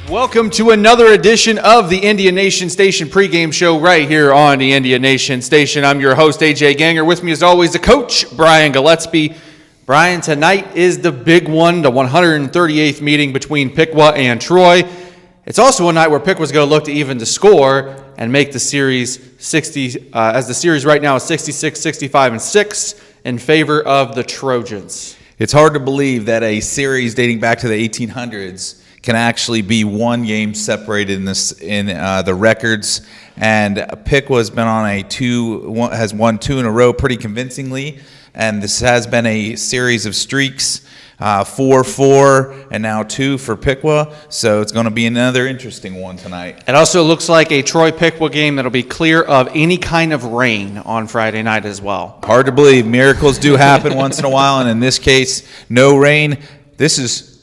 Welcome to another edition of the Indian Nation Station pregame show right here on the Indian Nation Station. I'm your host, AJ Ganger. With me as always, the coach, Brian Gillespie. Brian, tonight is the big one, the 138th meeting between Piqua and Troy. It's also a night where Piqua's going to look to even the score and make the series 60, as the series right now is 66, 65, and 6 in favor of the Trojans. It's hard to believe that a series dating back to the 1800s can actually be one game separated in the records, and Piqua has been on has won two in a row pretty convincingly, and this has been a series of streaks, 4-4 and now 2 for Piqua, so it's going to be another interesting one tonight. It also looks like a Troy-Piqua game that'll be clear of any kind of rain on Friday night as well. Hard to believe. Miracles do happen once in a while, and in this case, no rain. This is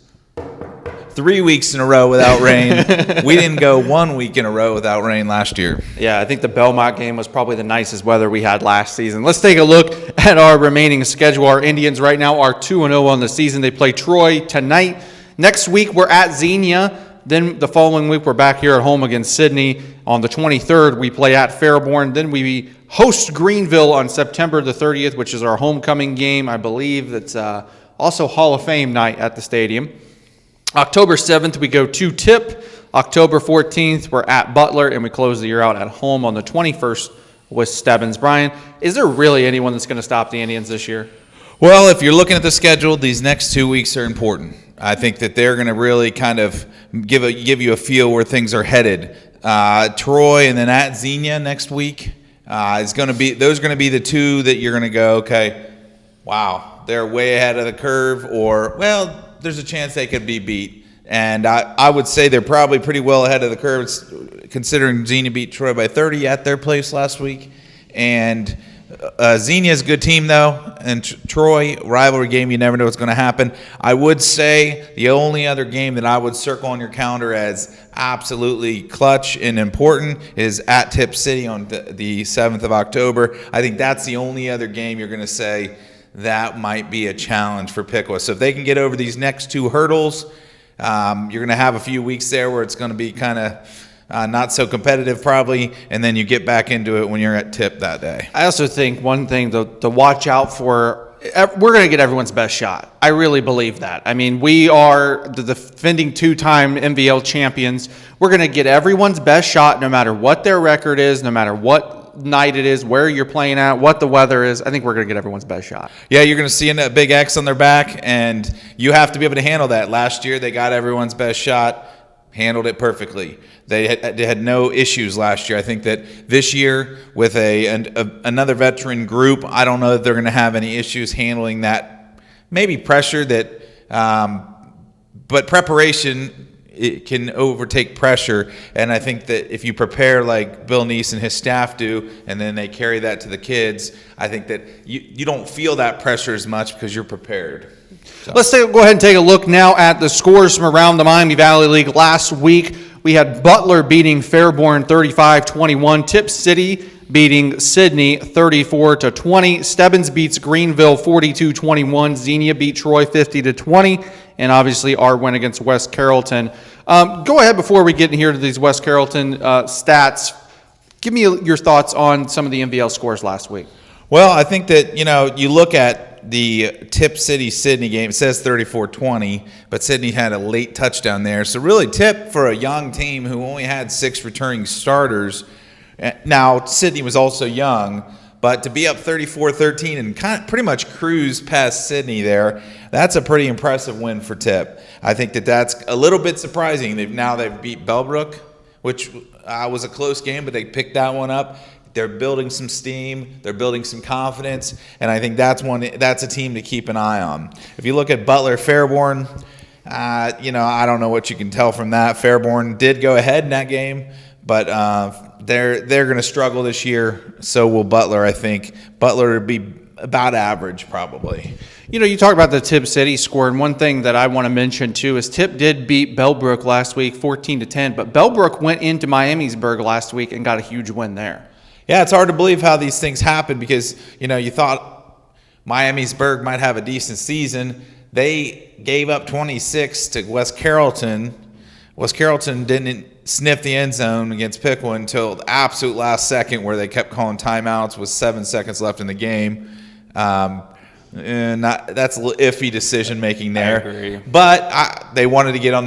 3 weeks in a row without rain. We didn't go 1 week in a row without rain last year. Yeah, I think the Belmont game was probably the nicest weather we had last season. Let's take a look at our remaining schedule. Our Indians right now are 2-0 on the season. They play Troy tonight. Next week, we're at Xenia. Then the following week, we're back here at home against Sydney. On the 23rd, we play at Fairborn. Then we host Greenville on September the 30th, which is our homecoming game. I believe that's also Hall of Fame night at the stadium. October 7th, we go to Tip. October 14th, we're at Butler, and we close the year out at home on the 21st with Stebbins. Brian, is there really anyone that's going to stop the Indians this year? Well, if you're looking at the schedule, these next 2 weeks are important. I think that they're going to really kind of give you a feel where things are headed. Troy and then at Xenia next week those are going to be the two that you're going to go, okay, wow, they're way ahead of the curve, or, well, there's a chance they could be beat. And I would say they're probably pretty well ahead of the curve, considering Xenia beat Troy by 30 at their place last week. And Xenia's a good team, though. And Troy, rivalry game, you never know what's going to happen. I would say the only other game that I would circle on your calendar as absolutely clutch and important is at Tip City on the 7th of October. I think that's the only other game you're going to say that might be a challenge for Piqua. So if they can get over these next two hurdles, you're going to have a few weeks there where it's going to be kind of not so competitive probably, and then you get back into it when you're at Tip that day. I also think one thing to watch out for, we're going to get everyone's best shot. I really believe that. I mean, we are the defending two-time MVL champions. We're going to get everyone's best shot no matter what their record is, no matter what night it is, where you're playing at, what the weather is. I think we're going to get everyone's best shot. Yeah, you're going to see a big X on their back, and you have to be able to handle that. Last year, they got everyone's best shot, handled it perfectly. They had no issues last year. I think that this year, with another veteran group, I don't know that they're going to have any issues handling that. Maybe pressure but preparation, it can overtake pressure, and I think that if you prepare like Bill Neese and his staff do, and then they carry that to the kids, I think that you don't feel that pressure as much because you're prepared. So. Let's go ahead and take a look now at the scores from around the Miami Valley League. Last week, we had Butler beating Fairborn 35-21, Tip City beating Sydney 34-20, Stebbins beats Greenville 42-21, Xenia beat Troy 50-20, and obviously our win against West Carrollton. Go ahead before we get in here to these West Carrollton stats. Give me your thoughts on some of the MVL scores last week. Well, I think that, you look at the Tip City-Sydney game, it says 34-20, but Sydney had a late touchdown there. So really, Tip, for a young team who only had 6 returning starters, now Sydney was also young, but to be up 34-13 and pretty much cruise past Sydney there, that's a pretty impressive win for Tip. I think that that's a little bit surprising. They've beat Bellbrook, which was a close game, but they picked that one up. They're building some steam. They're building some confidence, and I think that's a team to keep an eye on. If you look at Butler Fairborn, I don't know what you can tell from that. Fairborn did go ahead in that game, but they're going to struggle this year. So will Butler, I think. Butler would be about average probably. You talk about the Tip City score, and one thing that I want to mention too is Tip did beat Bellbrook last week 14-10, but Bellbrook went into Miamisburg last week and got a huge win there. Yeah, it's hard to believe how these things happen because, you thought Miamisburg might have a decent season. They gave up 26 to West Carrollton. West Carrollton didn't sniff the end zone against Piqua until the absolute last second where they kept calling timeouts with 7 seconds left in the game. And that's a little iffy decision making there. I agree. But they wanted to get on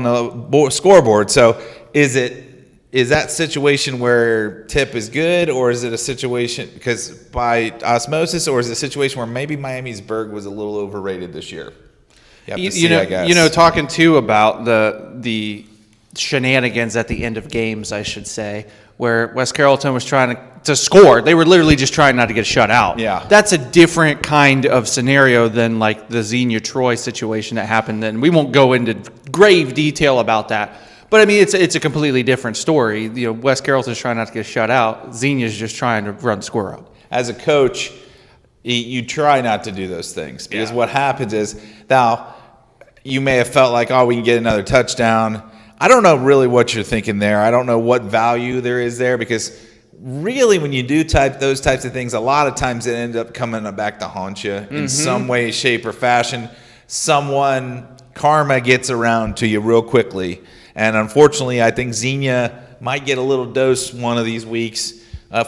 the scoreboard. So is that situation where Tip is good, or is it a situation because by osmosis, or is it a situation where maybe Miamisburg was a little overrated this year? I guess. Talking too about the shenanigans at the end of games, I should say, where West Carrollton was trying to score. They were literally just trying not to get shut out. Yeah. That's a different kind of scenario than like the Xenia-Troy situation that happened then. We won't go into grave detail about that. But, I mean, it's a completely different story. West Carrollton's trying not to get shut out. Xenia's just trying to run the score up. As a coach, you try not to do those things because what happens is now you may have felt like, we can get another touchdown. I don't know really what you're thinking there. I don't know what value there is there because really when you do those types of things, a lot of times it ends up coming back to haunt you in some way, shape, or fashion. Karma gets around to you real quickly. And unfortunately, I think Xenia might get a little dose one of these weeks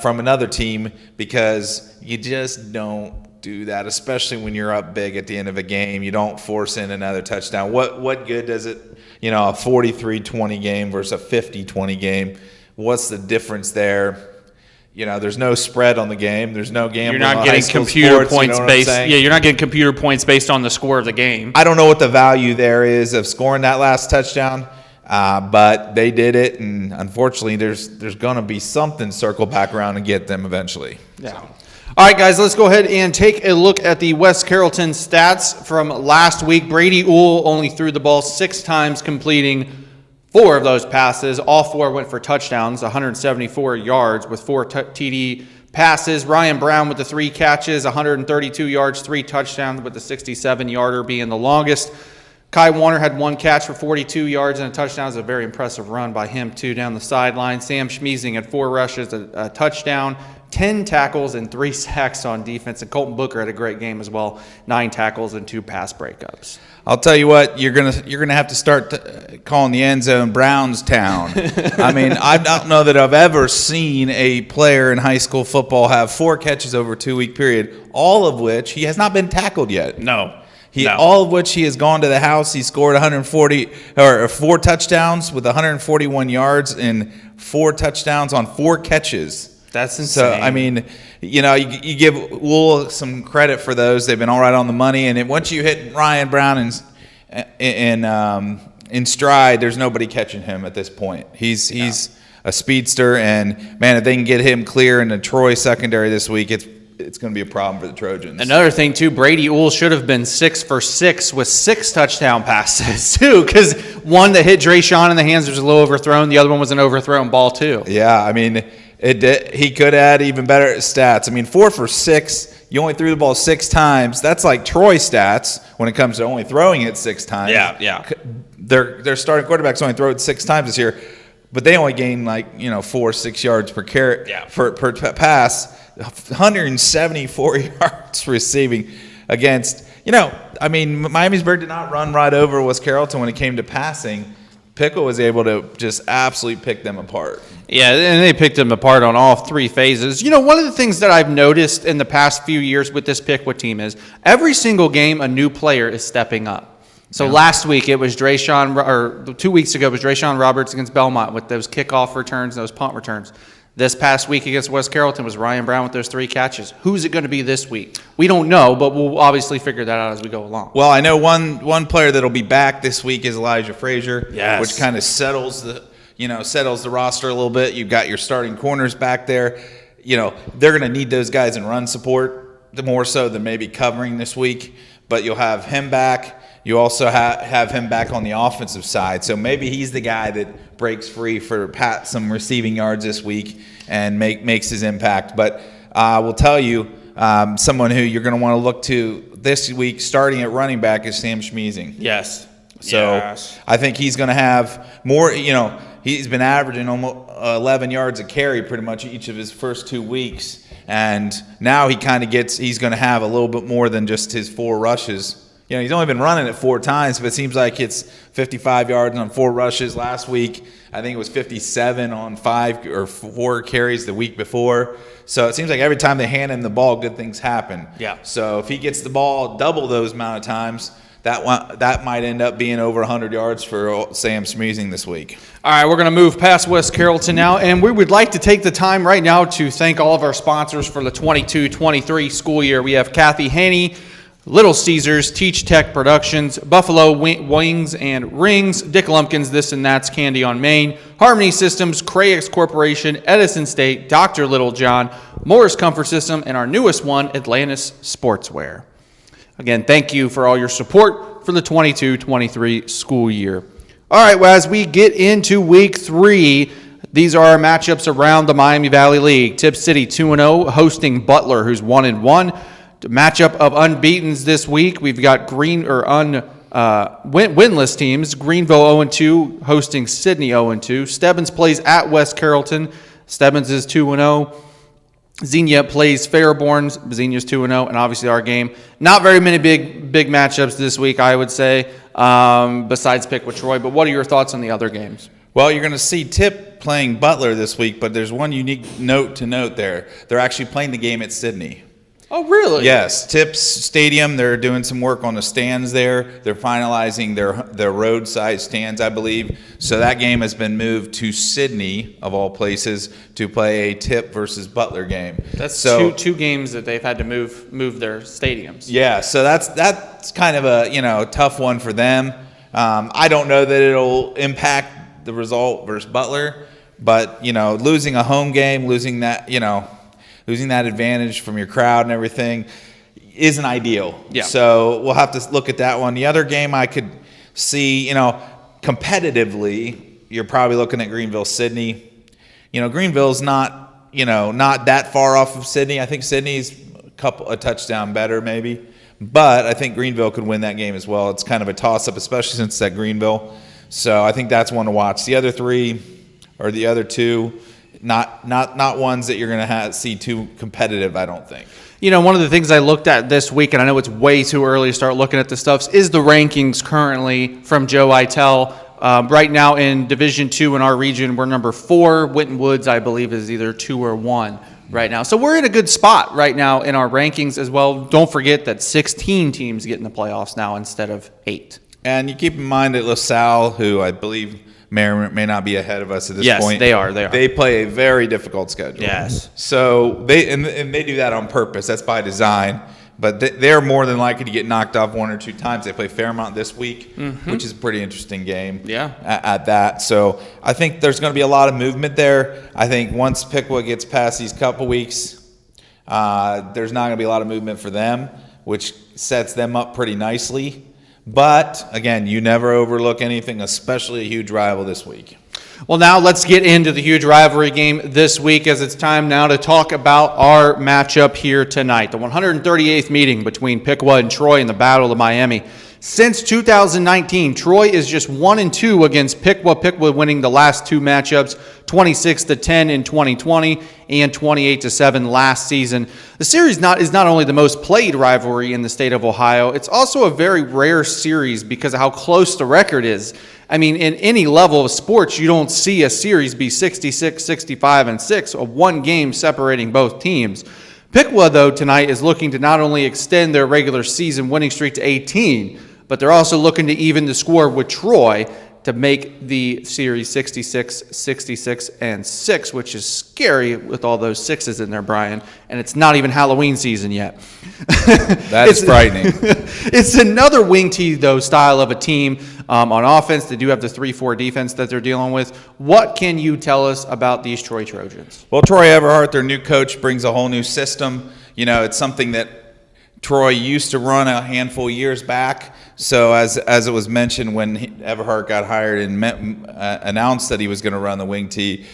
from another team because you just don't do that, especially when you're up big at the end of a game. You don't force in another touchdown. What good does it, a 43-20 game versus a 50-20 game? What's the difference there? There's no spread on the game. There's no gambling. You're not getting computer points based. Yeah, you're not getting computer points based on the score of the game. I don't know what the value there is of scoring that last touchdown. But they did it, and unfortunately, there's going to be something circle back around and get them eventually. Yeah. So. All right, guys, let's go ahead and take a look at the West Carrollton stats from last week. Brady Uhl only threw the ball 6 times, completing 4 of those passes. All 4 went for touchdowns, 174 yards with 4 TD passes. Ryan Brown with the 3 catches, 132 yards, 3 touchdowns, with the 67-yarder being the longest. Kai Warner had 1 catch for 42 yards and a touchdown. It was a very impressive run by him, too, down the sideline. Sam Schmeezing had 4 rushes, a touchdown, 10 tackles, and 3 sacks on defense. And Colton Booker had a great game as well, 9 tackles and 2 pass breakups. I'll tell you what, you're gonna have to start calling the end zone Brownstown. I mean, I don't know that I've ever seen a player in high school football have 4 catches over a 2-week period, all of which he has not been tackled yet. No. All of which he has gone to the house. He scored 4 touchdowns with 141 yards and 4 touchdowns on 4 catches. That's insane. So, I mean, you give Wool some credit for those. They've been all right on the money. And once you hit Ryan Brown in stride, there's nobody catching him at this point. He's a speedster. And, man, if they can get him clear in the Troy secondary this week, it's going to be a problem for the Trojans. Another thing, too, Brady Uhl should have been 6 for 6 with 6 touchdown passes, too, because one that hit Drayshawn in the hands was a little overthrown. The other one was an overthrown ball, too. Yeah, I mean, he could add even better stats. I mean, 4 for 6, you only threw the ball 6 times. That's like Troy stats when it comes to only throwing it 6 times. Yeah. Their starting quarterbacks only throw it 6 times this year, but they only gain 4-6 yards per carry per pass. 174 yards receiving against, Miamisburg did not run right over West Carrollton when it came to passing. Piqua was able to just absolutely pick them apart. Yeah, and they picked them apart on all 3 phases. One of the things that I've noticed in the past few years with this Piqua team is every single game a new player is stepping up. So last week it was 2 weeks ago it was Drayshawn Roberts against Belmont with those kickoff returns, those punt returns. This past week against West Carrollton was Ryan Brown with those 3 catches. Who's it going to be this week? We don't know, but we'll obviously figure that out as we go along. Well, I know one player that'll be back this week is Elijah Frazier, which kind of settles the roster a little bit. You've got your starting corners back there. They're going to need those guys in run support more so than maybe covering this week. But you'll have him back. You also have him back on the offensive side, so maybe he's the guy that breaks free for some receiving yards this week and makes his impact. But I will tell you, someone who you're going to want to look to this week, starting at running back, is Sam Schmeezing. Yes. So yes. I think he's going to have more. He's been averaging almost 11 yards a carry pretty much each of his first 2 weeks, and now he's going to have a little bit more than just his 4 rushes. He's only been running it 4 times, but it seems like it's 55 yards on 4 rushes. Last week, I think it was 57 on 5 or 4 carries the week before. So it seems like every time they hand him the ball, good things happen. Yeah. So if he gets the ball double those amount of times, that might end up being over 100 yards for Sam Schmeezing this week. All right, we're going to move past West Carrollton now, and we would like to take the time right now to thank all of our sponsors for the 22-23 school year. We have Kathy Haney, Little Caesars, Teach Tech Productions, Buffalo Wings and Rings, Dick Lumpkins, This and That's Candy on Main, Harmony Systems, Crayex Corporation, Edison State, Dr. Littlejohn, Morris Comfort System, and our newest one, Atlantis Sportswear. Again, thank you for all your support for the 22-23 school year. All right, well, as we get into week 3, these are our matchups around the Miami Valley League. Tip City 2-0 hosting Butler, who's 1-1. The matchup of unbeatens this week, we've got winless teams. Greenville 0-2 hosting Sydney 0-2. Stebbins plays at West Carrollton. Stebbins is 2-0. Xenia plays Fairborn. Xenia's 2-0, and obviously our game. Not very many big matchups this week, I would say, besides Piqua Troy. But what are your thoughts on the other games? Well, you're going to see Tip playing Butler this week, but there's one unique note to note there. They're actually playing the game at Sydney. Oh, really? Yes, Tips Stadium. They're doing some work on the stands there. They're finalizing their roadside stands, I believe. So that game has been moved to Sydney, of all places, to play a Tip versus Butler game. That's two games that they've had to move their stadiums. Yeah, so that's kind of a tough one for them. I don't know that it'll impact the result versus Butler, but losing a home game, losing that advantage from your crowd and everything isn't ideal. Yeah. So we'll have to look at that one. The other game I could see, competitively, you're probably looking at Greenville-Sydney. Greenville's not that far off of Sydney. I think Sydney's a touchdown better maybe. But I think Greenville could win that game as well. It's kind of a toss-up, especially since it's at Greenville. So I think that's one to watch. The other 3 or the other 2, not ones that you're going to see too competitive, I don't think. One of the things I looked at this week, and I know it's way too early to start looking at the stuff, is the rankings currently from Joe Itel. Right now in Division II in our region, we're number 4. Winton Woods, I believe, is either 2 or 1 right now. So we're in a good spot right now in our rankings as well. Don't forget that 16 teams get in the playoffs now instead of 8. And you keep in mind that LaSalle, who I believe may or may not be ahead of us at this point. Yes, they are. They play a very difficult schedule. Yes. So they do that on purpose. That's by design. But they're more than likely to get knocked off 1 or 2 times. They play Fairmont this week, which is a pretty interesting game. Yeah. At that. So I think there's going to be a lot of movement there. I think once Piqua gets past these couple weeks, there's not going to be a lot of movement for them, which sets them up pretty nicely. But, again, you never overlook anything, especially a huge rival this week. Well, now let's get into the huge rivalry game this week, as it's time now to talk about our matchup here tonight. The 138th meeting between Piqua and Troy in the Battle of Miami. Since 2019, Troy is just 1-2 against Piqua. Piqua winning the last 2 matchups, 26-10 in 2020 and 28-7 last season. The series is not only the most played rivalry in the state of Ohio, it's also a very rare series because of how close the record is. I mean, in any level of sports, you don't see a series be 66, 65, and 6, a one game separating both teams. Piqua, though, tonight is looking to not only extend their regular season winning streak to 18, but they're also looking to even the score with Troy to make the series 66, 66, and 6, which is scary with all those 6s in there, Brian. And it's not even Halloween season yet. That is frightening. It's another wing T, though, style of a team. On offense, they do have the 3-4 defense that they're dealing with. What can you tell us about these Troy Trojans? Well, Troy Everhart, their new coach, brings a whole new system. It's something that Troy used to run a handful of years back. So as it was mentioned when Everhart got hired and announced that he was going to run the wing tee,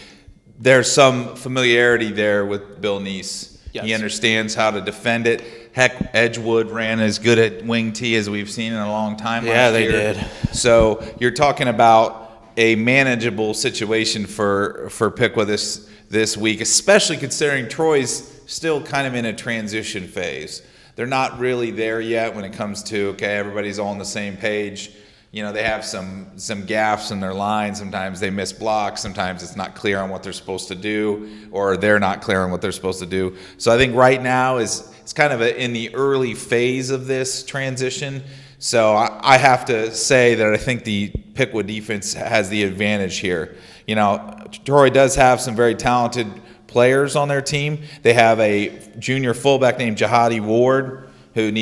there's some familiarity there with Bill Neese. Yes. He understands how to defend it. Heck, Edgewood ran as good at wing tee as we've seen in a long time. Yeah, last year. they did. So you're talking about a manageable situation for Piqua this week, especially considering Troy's still kind of in a transition phase. They're not really there yet when it comes to, okay, everybody's all on the same page. You know, they have some gaffes in their line. Sometimes they miss blocks. Sometimes it's not clear on what they're supposed to do, or they're not clear on what they're supposed to do. So I think right now it's kind of in the early phase of this transition. So I have to say that I think the Piqua defense has the advantage here. You know, Troy does have some very talented players on their team. They have a junior fullback named Jihadi Ward who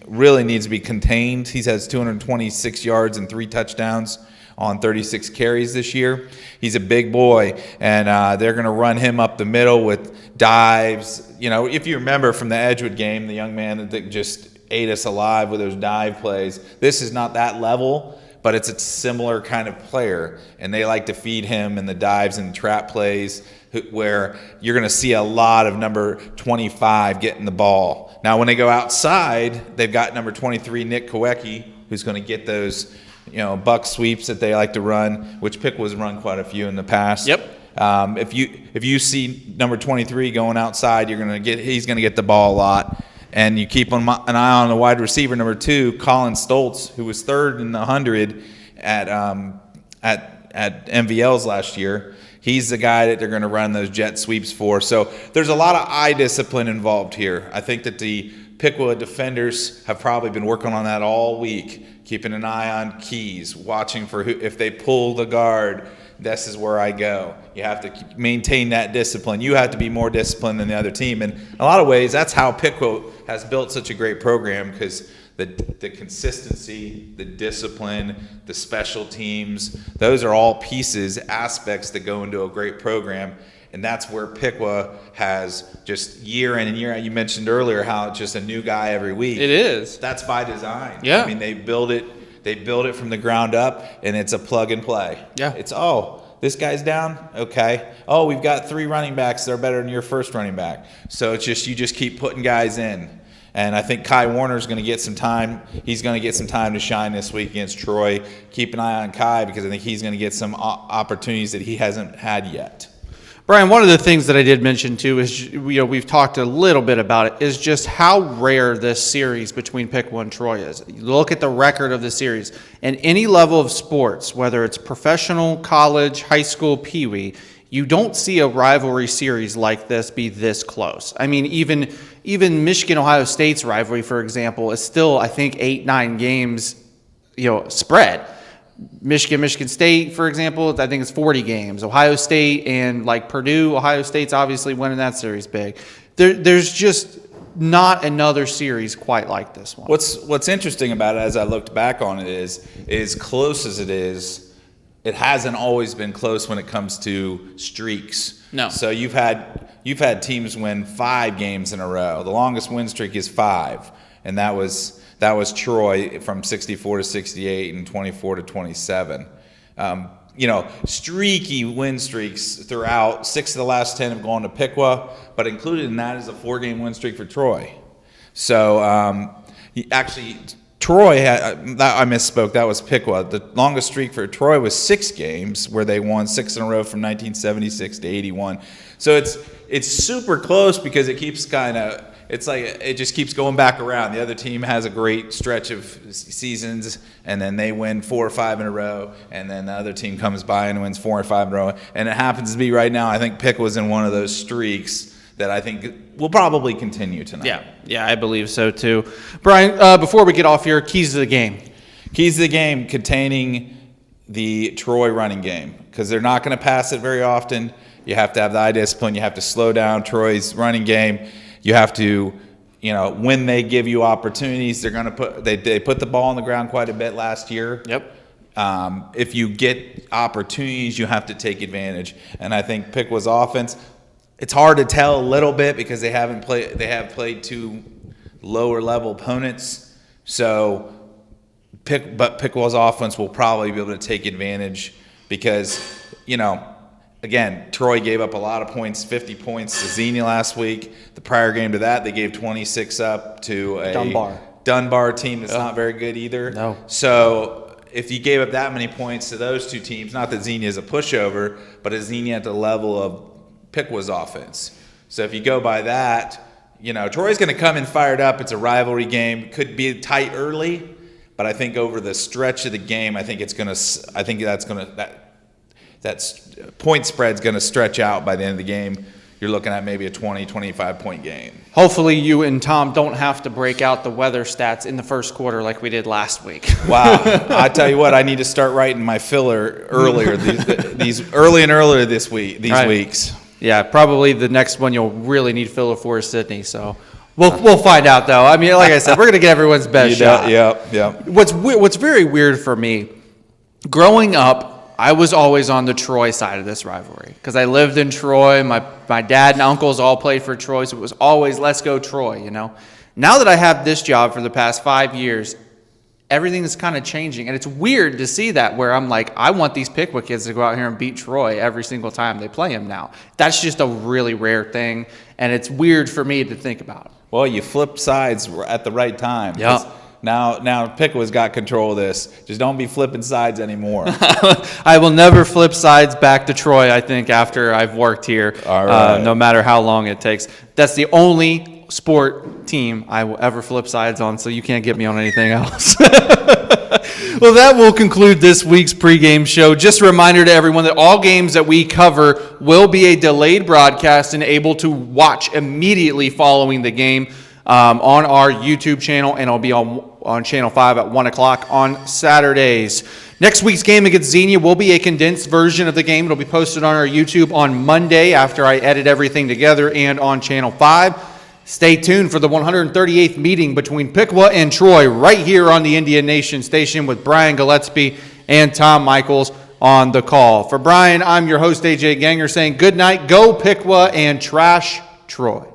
really needs to be contained. He has 226 yards and 3 touchdowns on 36 carries this year. He's a big boy, and they're going to run him up the middle with dives. You know, if you remember from the Edgewood game, the young man that just ate us alive with those dive plays, this is not that level, but it's a similar kind of player, and they like to feed him in the dives and trap plays where you're going to see a lot of number 25 getting the ball. Now, when they go outside, they've got number 23, Nick Kowecki, who's going to get those, buck sweeps that they like to run, which Piqua's run quite a few in the past. Yep. If you see number 23 going outside, he's going to get the ball a lot. And you keep an eye on the wide receiver, number 2, Colin Stoltz, who was 3rd in the 100 at MVLs last year. He's the guy that they're going to run those jet sweeps for. So there's a lot of eye discipline involved here. I think that the Piqua defenders have probably been working on that all week, keeping an eye on keys, watching for if they pull the guard, this is where I go. You have to maintain that discipline. You have to be more disciplined than the other team. And in a lot of ways, that's how Piqua has built such a great program, because the consistency, the discipline, the special teams, those are all pieces, aspects that go into a great program. And that's where Piqua has just year in and year out. You mentioned earlier how it's just a new guy every week. It is. That's by design. Yeah. I mean, they build it from the ground up, and it's a plug and play. Yeah. It's, this guy's down? Okay. We've got 3 running backs that are better than your first running back. So it's just, you just keep putting guys in. And I think Kai Warner's going to get some time. He's going to get some time to shine this week against Troy. Keep an eye on Kai, because I think he's going to get some opportunities that he hasn't had yet. Brian, one of the things that I did mention too is, we've talked a little bit about it, is just how rare this series between Piqua and Troy is. You look at the record of the series, and any level of sports, whether it's professional, college, high school, peewee, you don't see a rivalry series like this be this close. I mean, even Michigan-Ohio State's rivalry, for example, is still, I think, 8-9 games, spread. Michigan State, for example, I think it's 40 games. Ohio State and Purdue, Ohio State's obviously winning that series big. There's just not another series quite like this one. What's interesting about it, as I looked back on it, is close as it is, it hasn't always been close when it comes to streaks. No. So you've had teams win 5 games in a row. The longest win streak is 5, and that was Troy from 64 to 68 and 24 to 27. Streaky win streaks throughout. 6 of the last 10 have gone to Piqua, but included in that is a 4-game win streak for Troy. So Troy had, I misspoke, that was Piqua. The longest streak for Troy was 6 games, where they won 6 in a row from 1976 to 81. So it's super close, because it keeps it just keeps going back around. The other team has a great stretch of seasons, and then they win 4 or 5 in a row, and then the other team comes by and wins 4 or 5 in a row. And it happens to be right now, I think Piqua was in one of those streaks that I think will probably continue tonight. Yeah, I believe so too. Brian, before we get off here, keys to the game. Keys to the game containing the Troy running game, because they're not going to pass it very often. You have to have the eye discipline. You have to slow down Troy's running game. You have to, when they give you opportunities, they're going to they put the ball on the ground quite a bit last year. Yep. If you get opportunities, you have to take advantage. And I think Piqua's offense, it's hard to tell a little bit, because they have played 2 lower level opponents. So, but Piqua's offense will probably be able to take advantage because, again, Troy gave up a lot of points, 50 points to Xenia last week. The prior game to that, they gave 26 up to a Dunbar team that's not very good either. No. So if you gave up that many points to those two teams, not that Xenia is a pushover, but is Xenia at the level of Piqua's offense. So if you go by that, Troy's going to come in fired up. It's a rivalry game. Could be tight early, but I think over the stretch of the game, that point spread's going to stretch out by the end of the game. You're looking at maybe a 20, 25-point game. Hopefully you and Tom don't have to break out the weather stats in the first quarter like we did last week. Wow. I tell you what, I need to start writing my filler earlier, these early and earlier these weeks. Yeah, probably the next one you'll really need filler for is Sydney, so we'll find out, though. I mean, like I said, we're going to get everyone's best shot. Yep. What's very weird for me, growing up, I was always on the Troy side of this rivalry because I lived in Troy. My dad and uncles all played for Troy, so it was always let's go Troy, Now that I have this job for the past 5 years, everything is kind of changing. And it's weird to see that where I'm like, I want these Piqua kids to go out here and beat Troy every single time they play them now. That's just a really rare thing, and it's weird for me to think about. Well, you flip sides at the right time. Yeah. Now Piqua's got control of this. Just don't be flipping sides anymore. I will never flip sides back to Troy, I think, after I've worked here, All right. No matter how long it takes. That's the only sport team I will ever flip sides on, so you can't get me on anything else. Well, that will conclude this week's pregame show. Just a reminder to everyone that all games that we cover will be a delayed broadcast and able to watch immediately following the game on our YouTube channel, and it'll be on Channel 5 at 1 o'clock on Saturdays. Next week's game against Xenia will be a condensed version of the game. It'll be posted on our YouTube on Monday after I edit everything together and on Channel 5. Stay tuned for the 138th meeting between Piqua and Troy right here on the Indian Nation station with Brian Gillespie and Tom Michaels on the call. For Brian, I'm your host, AJ Ganger, saying good night, go Piqua, and trash Troy.